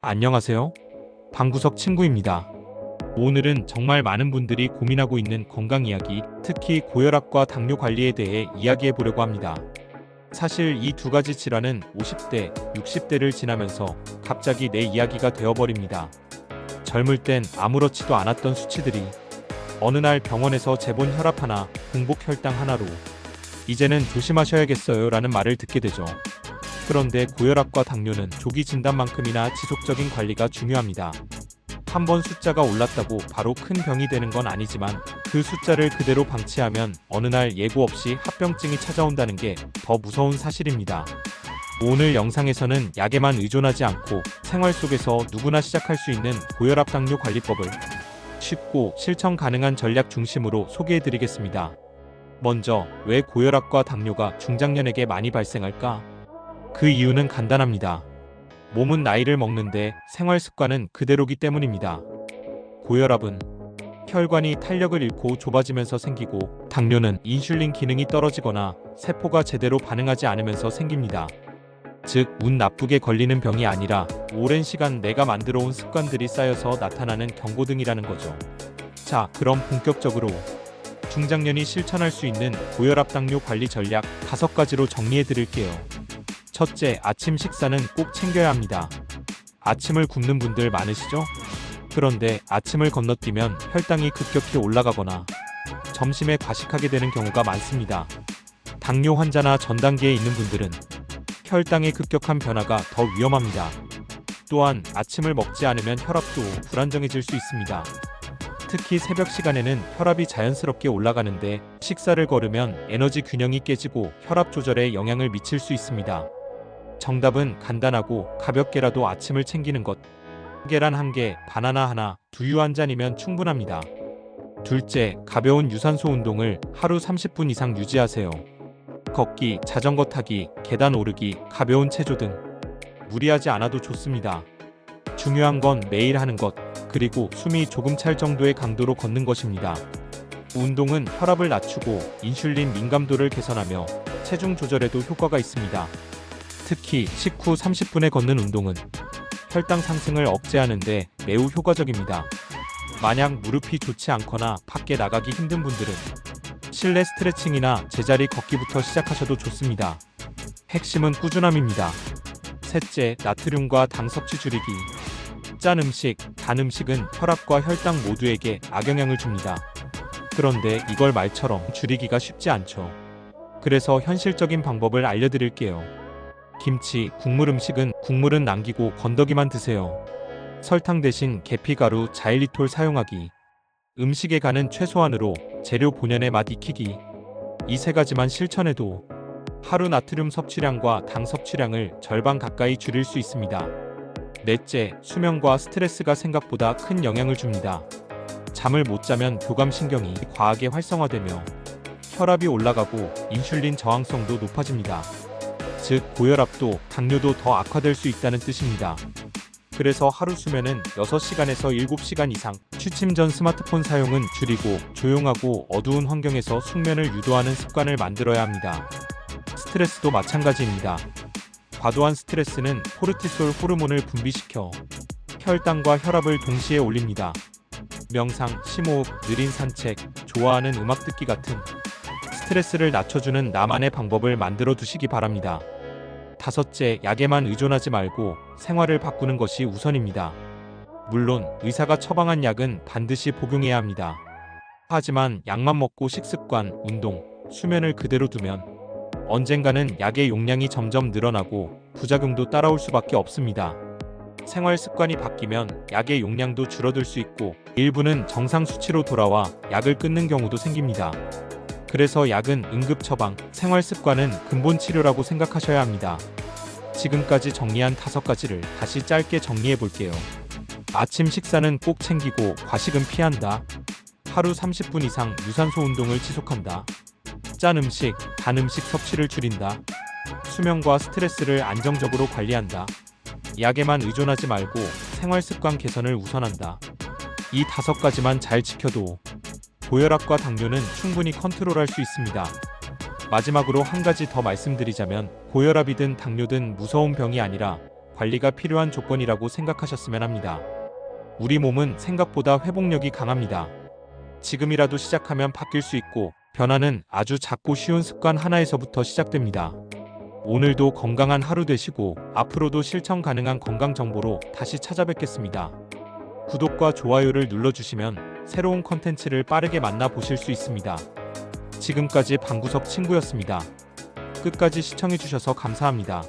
안녕하세요. 방구석 친구입니다. 오늘은 정말 많은 분들이 고민하고 있는 건강 이야기, 특히 고혈압과 당뇨 관리에 대해 이야기해 보려고 합니다. 사실 이 두 가지 질환은 50대, 60대를 지나면서 갑자기 내 이야기가 되어버립니다. 젊을 땐 아무렇지도 않았던 수치들이 어느 날 병원에서 재본 혈압 하나, 공복 혈당 하나로 이제는 조심하셔야겠어요 라는 말을 듣게 되죠. 그런데 고혈압과 당뇨는 조기 진단만큼이나 지속적인 관리가 중요합니다. 한번 숫자가 올랐다고 바로 큰 병이 되는 건 아니지만 그 숫자를 그대로 방치하면 어느 날 예고 없이 합병증이 찾아온다는 게 더 무서운 사실입니다. 오늘 영상에서는 약에만 의존하지 않고 생활 속에서 누구나 시작할 수 있는 고혈압 당뇨 관리법을 쉽고 실천 가능한 전략 중심으로 소개해드리겠습니다. 먼저 왜 고혈압과 당뇨가 중장년에게 많이 발생할까? 그 이유는 간단합니다. 몸은 나이를 먹는데 생활 습관은 그대로기 때문입니다. 고혈압은 혈관이 탄력을 잃고 좁아지면서 생기고, 당뇨는 인슐린 기능이 떨어지거나 세포가 제대로 반응하지 않으면서 생깁니다. 즉, 운 나쁘게 걸리는 병이 아니라 오랜 시간 내가 만들어온 습관들이 쌓여서 나타나는 경고등이라는 거죠. 자, 그럼 본격적으로 중장년이 실천할 수 있는 고혈압 당뇨 관리 전략 5가지로 정리해 드릴게요. 첫째, 아침 식사는 꼭 챙겨야 합니다. 아침을 굶는 분들 많으시죠? 그런데 아침을 건너뛰면 혈당이 급격히 올라가거나 점심에 과식하게 되는 경우가 많습니다. 당뇨 환자나 전 단계에 있는 분들은 혈당의 급격한 변화가 더 위험합니다. 또한 아침을 먹지 않으면 혈압도 불안정해질 수 있습니다. 특히 새벽 시간에는 혈압이 자연스럽게 올라가는데 식사를 거르면 에너지 균형이 깨지고 혈압 조절에 영향을 미칠 수 있습니다. 정답은 간단하고 가볍게라도 아침을 챙기는 것. 계란 1개, 바나나 하나, 두유 1잔이면 충분합니다. 둘째, 가벼운 유산소 운동을 하루 30분 이상 유지하세요. 걷기, 자전거 타기, 계단 오르기, 가벼운 체조 등 무리하지 않아도 좋습니다. 중요한 건 매일 하는 것, 그리고 숨이 조금 찰 정도의 강도로 걷는 것입니다. 운동은 혈압을 낮추고 인슐린 민감도를 개선하며 체중 조절에도 효과가 있습니다. 특히 식후 30분에 걷는 운동은 혈당 상승을 억제하는 데 매우 효과적입니다. 만약 무릎이 좋지 않거나 밖에 나가기 힘든 분들은 실내 스트레칭이나 제자리 걷기부터 시작하셔도 좋습니다. 핵심은 꾸준함입니다. 셋째, 나트륨과 당 섭취 줄이기. 짠 음식, 단 음식은 혈압과 혈당 모두에게 악영향을 줍니다. 그런데 이걸 말처럼 줄이기가 쉽지 않죠. 그래서 현실적인 방법을 알려드릴게요. 김치, 국물 음식은 국물은 남기고 건더기만 드세요. 설탕 대신 계피가루, 자일리톨 사용하기. 음식의 간은 최소한으로 재료 본연의 맛 익히기. 이 3가지만 실천해도 하루 나트륨 섭취량과 당 섭취량을 절반 가까이 줄일 수 있습니다. 넷째, 수면과 스트레스가 생각보다 큰 영향을 줍니다. 잠을 못 자면 교감신경이 과하게 활성화되며 혈압이 올라가고 인슐린 저항성도 높아집니다. 즉, 고혈압도 당뇨도 더 악화될 수 있다는 뜻입니다. 그래서 하루 수면은 6시간에서 7시간 이상, 취침 전 스마트폰 사용은 줄이고 조용하고 어두운 환경에서 숙면을 유도하는 습관을 만들어야 합니다. 스트레스도 마찬가지입니다. 과도한 스트레스는 코르티솔 호르몬을 분비시켜 혈당과 혈압을 동시에 올립니다. 명상, 심호흡, 느린 산책, 좋아하는 음악 듣기 같은 스트레스를 낮춰주는 나만의 방법을 만들어 두시기 바랍니다. 5째, 약에만 의존하지 말고 생활을 바꾸는 것이 우선입니다. 물론 의사가 처방한 약은 반드시 복용해야 합니다. 하지만 약만 먹고 식습관, 운동, 수면을 그대로 두면 언젠가는 약의 용량이 점점 늘어나고 부작용도 따라올 수밖에 없습니다. 생활 습관이 바뀌면 약의 용량도 줄어들 수 있고 일부는 정상 수치로 돌아와 약을 끊는 경우도 생깁니다. 그래서 약은 응급 처방, 생활 습관은 근본 치료라고 생각하셔야 합니다. 지금까지 정리한 5가지를 다시 짧게 정리해 볼게요. 아침 식사는 꼭 챙기고 과식은 피한다. 하루 30분 이상 유산소 운동을 지속한다. 짠 음식, 단 음식 섭취를 줄인다. 수면과 스트레스를 안정적으로 관리한다. 약에만 의존하지 말고 생활 습관 개선을 우선한다. 이 5가지만 잘 지켜도 고혈압과 당뇨는 충분히 컨트롤할 수 있습니다. 마지막으로 한 가지 더 말씀드리자면 고혈압이든 당뇨든 무서운 병이 아니라 관리가 필요한 조건이라고 생각하셨으면 합니다. 우리 몸은 생각보다 회복력이 강합니다. 지금이라도 시작하면 바뀔 수 있고, 변화는 아주 작고 쉬운 습관 하나에서부터 시작됩니다. 오늘도 건강한 하루 되시고, 앞으로도 실천 가능한 건강 정보로 다시 찾아뵙겠습니다. 구독과 좋아요를 눌러주시면 새로운 컨텐츠를 빠르게 만나보실 수 있습니다. 지금까지 방구석 친구였습니다. 끝까지 시청해주셔서 감사합니다.